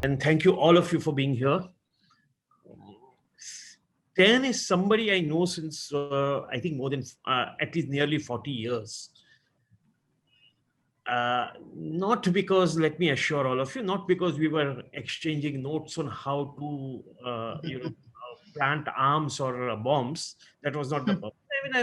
And thank you all of you for being here. Stan is somebody I know since, I think more than at least nearly 40 years. Not because, let me assure all of you, not because we were exchanging notes on how to, plant arms or bombs. That was not the purpose. I mean,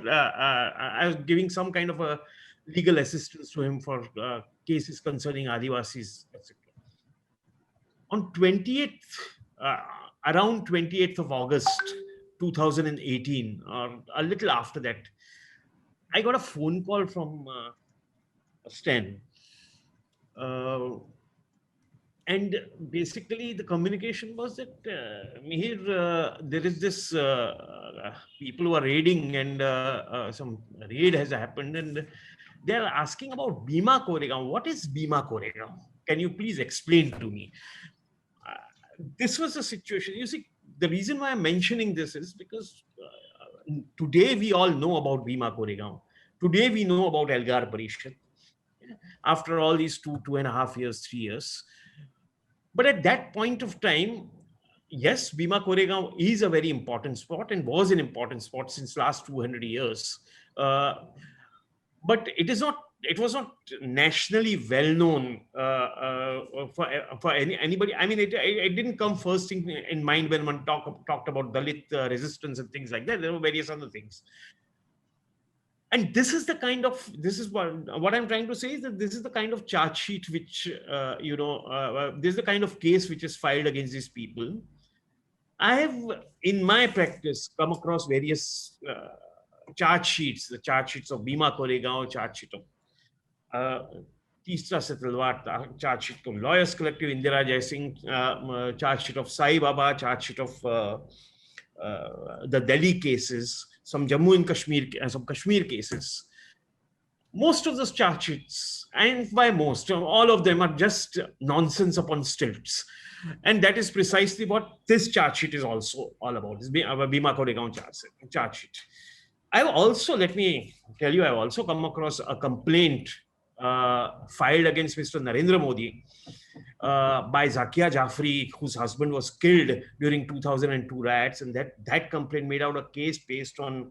I was giving some kind of a legal assistance to him for cases concerning Adivasis, etc. On 28th, around 28th of August, 2018, or a little after that, I got a phone call from Stan. And basically, the communication was that Mihir, there is this people who are raiding, and some raid has happened, and they are asking about Bhima Koregaon. What is Bhima Koregaon? Can you please explain to me? This was a situation. You see, the reason why I'm mentioning this is because today we all know about Bhima Koregaon. Today we know about Elgar Parishad. After all these 2.5 years, 3 years. But at that point of time, yes, Bhima Koregaon is a very important spot and was an important spot since last 200 years. But it was not nationally well known for anybody. I mean, it didn't come first in mind when one talked about Dalit resistance and things like that. There were various other things. And this is what I'm trying to say is that this is the kind of charge sheet which, this is the kind of case which is filed against these people. I have, in my practice, come across various charge sheets, the charge sheets of Bhima Koregaon, charge sheet of Tisra se Talwar, charge sheet of Lawyers Collective, Indira Jaisingh, charge sheet of Sai Baba, charge sheet of the Delhi cases, some Jammu and Kashmir, some Kashmir cases. Most of those charge sheets, and by most, all of them are just nonsense upon stilts. And that is precisely what this charge sheet is also all about. This Bhima Koregaon charge sheet. I've also, let me tell you, I've also come across a complaint filed against Mr. Narendra Modi by Zakia Jafri, whose husband was killed during 2002 riots. And that complaint made out a case based on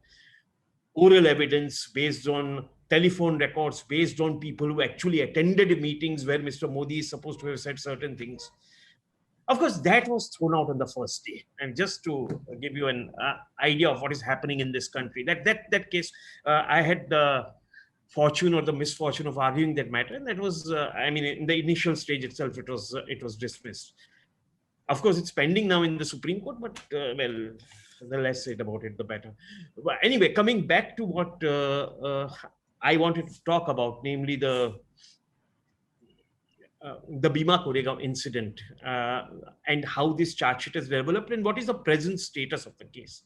oral evidence, based on telephone records, based on people who actually attended meetings where Mr. Modi is supposed to have said certain things. Of course, that was thrown out on the first day. And just to give you an idea of what is happening in this country, that case, I had the fortune or the misfortune of arguing that matter, and that was, I mean, in the initial stage itself, it was dismissed. Of course, it's pending now in the Supreme Court, but well, the less said about it, the better. But anyway, coming back to what I wanted to talk about, namely the Bhima Koregaon incident and how this charge sheet has developed and what is the present status of the case.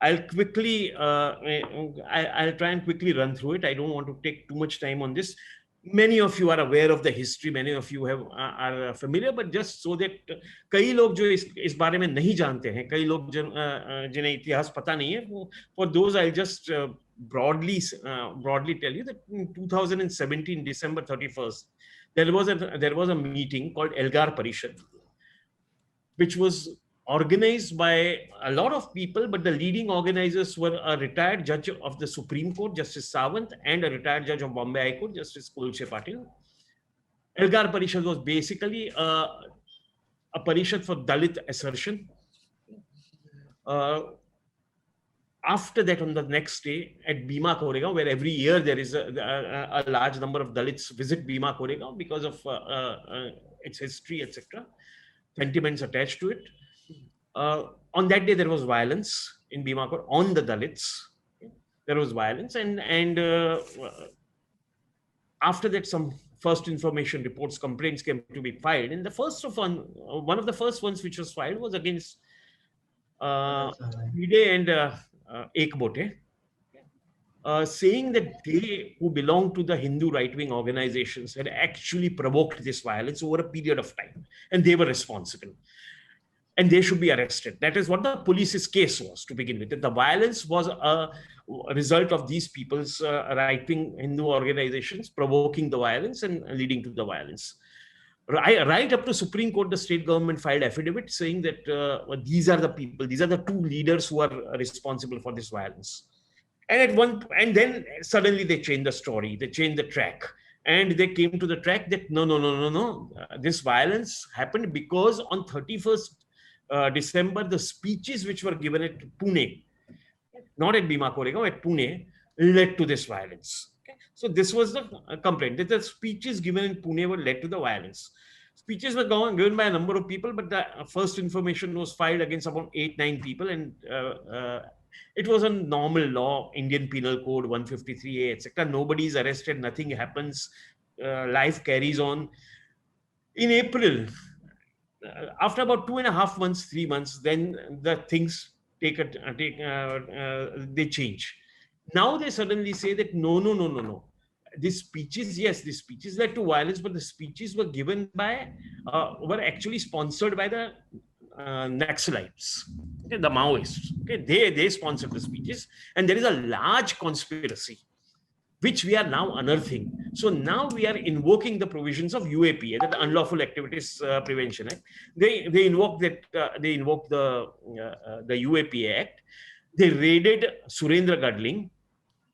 I'll quickly, I'll try and quickly run through it. I don't want to take too much time on this. Many of you are aware of the history. Many of you are familiar, but just so that कई लोग जो इस बारे में नहीं जानते हैं, कई लोग जिन्हें इतिहास पता नहीं है, for those I'll just broadly tell you that in 2017, December 31st, there was a meeting called Elgar Parishad, which was organized by a lot of people, but the leading organizers were a retired judge of the Supreme Court, Justice Sawant, and a retired judge of Bombay High Court, Justice Kulche Patil. Elgar Parishad was basically a parishad for Dalit assertion. After that, on the next day at Bhima Koregaon, where every year there is a large number of Dalits visit Bhima Koregaon because of its history, etc., sentiments attached to it. On that day, there was violence in Bhima Koregaon on the Dalits. There was violence, and after that, some first information reports, complaints came to be filed. And the first of one of the first ones which was filed was against Bhide and Ekbote, saying that they, who belong to the Hindu right-wing organizations, had actually provoked this violence over a period of time, and they were responsible. And they should be arrested. That is what the police's case was to begin with. That the violence was a result of these people's right-wing Hindu organizations provoking the violence and leading to the violence. Right up to Supreme Court, the state government filed affidavit saying that these are the people, these are the two leaders who are responsible for this violence. And then suddenly they changed the story, they changed the track, and they came to the track that no. This violence happened because on 31st December, the speeches which were given at Pune, not at Bhima Koregaon, at Pune, led to this violence. Okay? So this was the complaint, that the speeches given in Pune were led to the violence. Speeches were given by a number of people, but the first information was filed against about 8-9 people, and it was a normal law, Indian Penal Code 153A, etc. Nobody is arrested, nothing happens, life carries on. In April, after about 2.5 months, 3 months, then the things they change. Now they suddenly say that no. These speeches, yes, these speeches led to violence, but the speeches were given by, were actually sponsored by the Naxalites, okay, the Maoists. Okay, they sponsored the speeches, and there is a large conspiracy which we are now unearthing. So now we are invoking the provisions of UAPA, the Unlawful Activities Prevention Act. They invoke that they invoke the UAPA Act. They raided Surendra Gadling,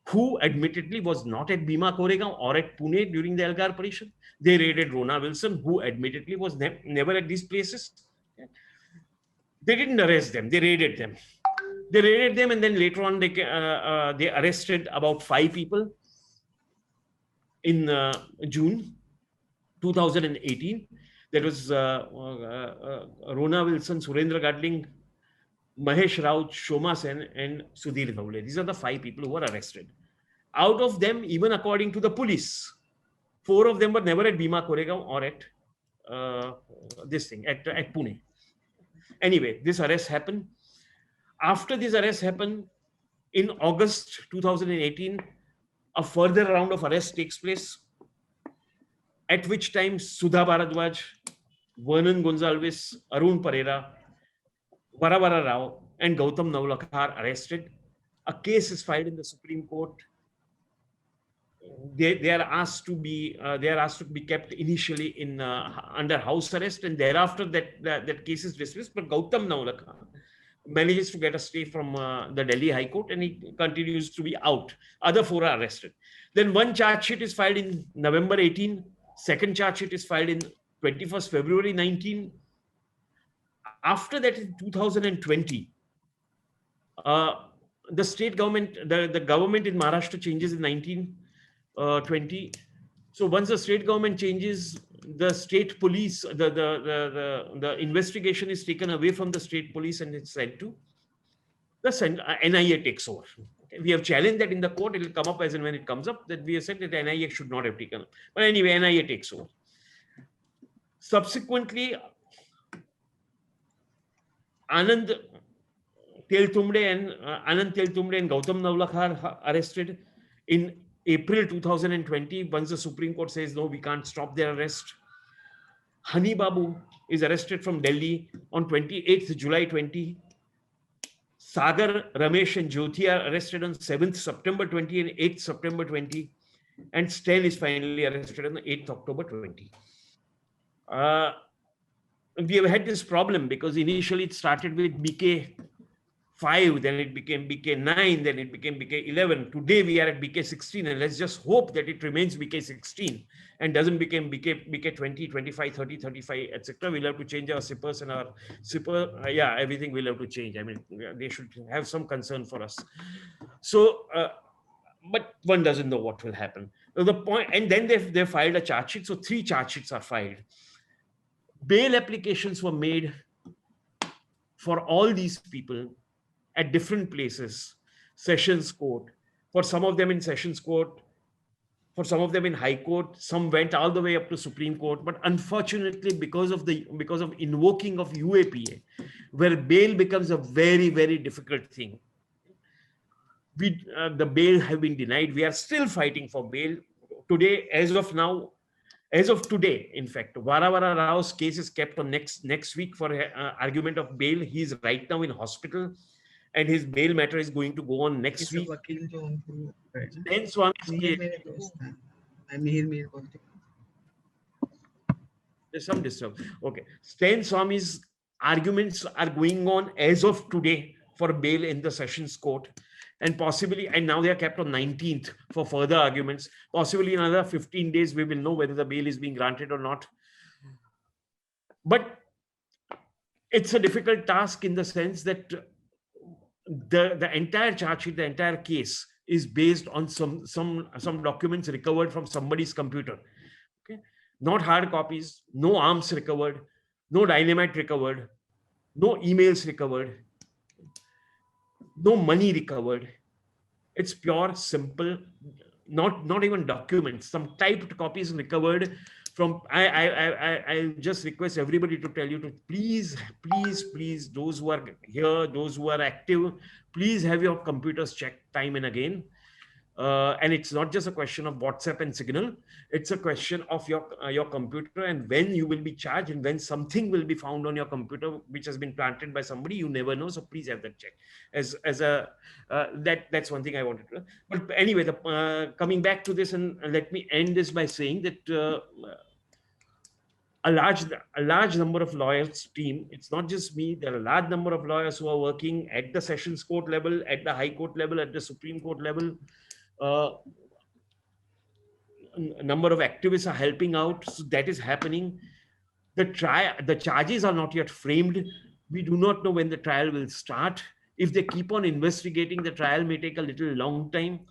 who admittedly was not at Bhima Koregaon or at Pune during the Elgar Parishad. They raided Rona Wilson, who admittedly was never at these places. They didn't arrest them, they raided them. They raided them, and then later on they arrested about 5 people in June 2018. That was Rona Wilson, Surendra Gadling, Mahesh Raut, Shoma Sen, and Sudhir Dhaule. These are the 5 people who were arrested. Out of them, even according to the police, 4 of them were never at Bhima Koregaon or at at Pune. Anyway, this arrest happened. After this arrest happened, in August 2018, a further round of arrests takes place, at which time Sudha Bharadwaj, Vernon Gonzalez, Arun Pereira, Varavara Rao, and Gautam Navlakha are arrested. A case is filed in the Supreme Court. They are asked to be kept initially in under house arrest, and thereafter that case is dismissed. But Gautam Navlakha manages to get a stay from the Delhi High Court, and he continues to be out. Other 4 are arrested. Then one charge sheet is filed in November 18. Second charge sheet is filed in 21st February 19. After that, in 2020, the state government, the government in Maharashtra changes in 1920. So once the state government changes, the state police, the investigation is taken away from the state police and it's sent to the NIA takes over. Okay. We have challenged that in the court. It will come up as and when it comes up, that we have said that the NIA should not have taken up. But anyway, NIA takes over. Subsequently, Anand Teltumde and Gautam Navlakha are arrested in April 2020. Once the Supreme Court says no, we can't stop their arrest. Hani Babu is arrested from Delhi on 28th July 20. Sagar, Ramesh, and Jyoti are arrested on 7th September 20 and 8th September 20. And Sten is finally arrested on the 8th October 20. We have had this problem because initially it started with BK 5, then it became BK 9, then it became BK 11. Today we are at BK 16, and let's just hope that it remains BK 16 and doesn't become BK 20, 25, 30, 35, etc. We'll have to change our SIPPers and our SIPPer. Everything we'll have to change. I mean, they should have some concern for us. So, but one doesn't know what will happen. The point, and then they filed a charge sheet. So 3 charge sheets are filed. Bail applications were made for all these people at different places, Sessions Court, for some of them in Sessions Court, for some of them in High Court, some went all the way up to Supreme Court. But unfortunately, because of invoking of UAPA, where bail becomes a very, very difficult thing, the bail have been denied. We are still fighting for bail. Today, as of today, in fact, Varavara Rao's case is kept on next week for argument of bail. He is right now in hospital, and his bail matter is going to go on next week. Then Swami, There's some disturb. Okay. Stan Swami's arguments are going on as of today for bail in the Sessions Court. And possibly, and now they are kept on 19th for further arguments. Possibly in another 15 days, we will know whether the bail is being granted or not. But it's a difficult task in the sense that the entire charge sheet, the entire case is based on some documents recovered from somebody's computer. Okay, not hard copies, no arms recovered, no dynamite recovered, no emails recovered, no money recovered. It's pure, simple, not even documents. Some typed copies recovered from. I just request everybody to tell you to please, those who are here, those who are active, please have your computers checked time and again. And it's not just a question of WhatsApp and Signal. It's a question of your computer and when you will be charged and when something will be found on your computer which has been planted by somebody. You never know, so please have that checked. That's one thing I wanted to. But anyway, coming back to this, and let me end this by saying that a large number of lawyers team. It's not just me. There are a large number of lawyers who are working at the Sessions Court level, at the High Court level, at the Supreme Court level. A number of activists are helping out, so that is happening. The charges are not yet framed. We do not know when the trial will start. If they keep on investigating, the trial may take a little long time.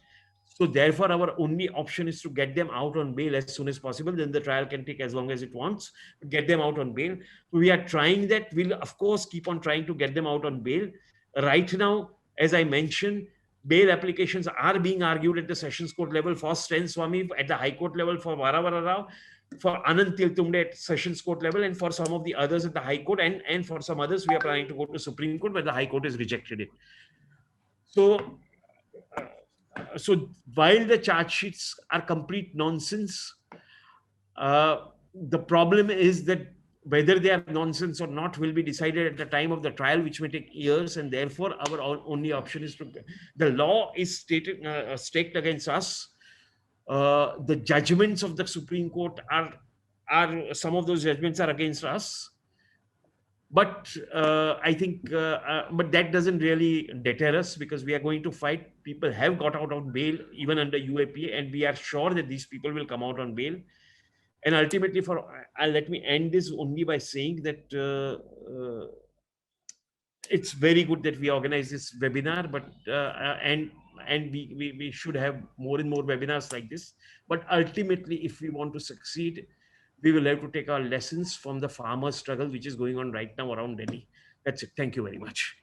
So therefore, our only option is to get them out on bail as soon as possible. Then the trial can take as long as it wants. Get them out on bail. We are trying that. We'll of course keep on trying to get them out on bail. Right now, as I mentioned, bail applications are being argued at the Sessions Court level for Stan Swami, at the High Court level for Varavara Rao, for Anand Tiltumde at Sessions Court level, and for some of the others at the High Court, and for some others we are planning to go to Supreme Court, but the High Court has rejected it. So while the charge sheets are complete nonsense, the problem is that whether they are nonsense or not will be decided at the time of the trial, which may take years, and therefore our only option is to. The law is staked against us. The judgments of the Supreme Court are some of those judgments are against us. But I think, but that doesn't really deter us, because we are going to fight. People have got out on bail even under UAP, and we are sure that these people will come out on bail. And ultimately, let me end this only by saying that it's very good that we organize this webinar, but and we should have more and more webinars like this. But ultimately, if we want to succeed, we will have to take our lessons from the farmer struggle, which is going on right now around Delhi. That's it. Thank you very much.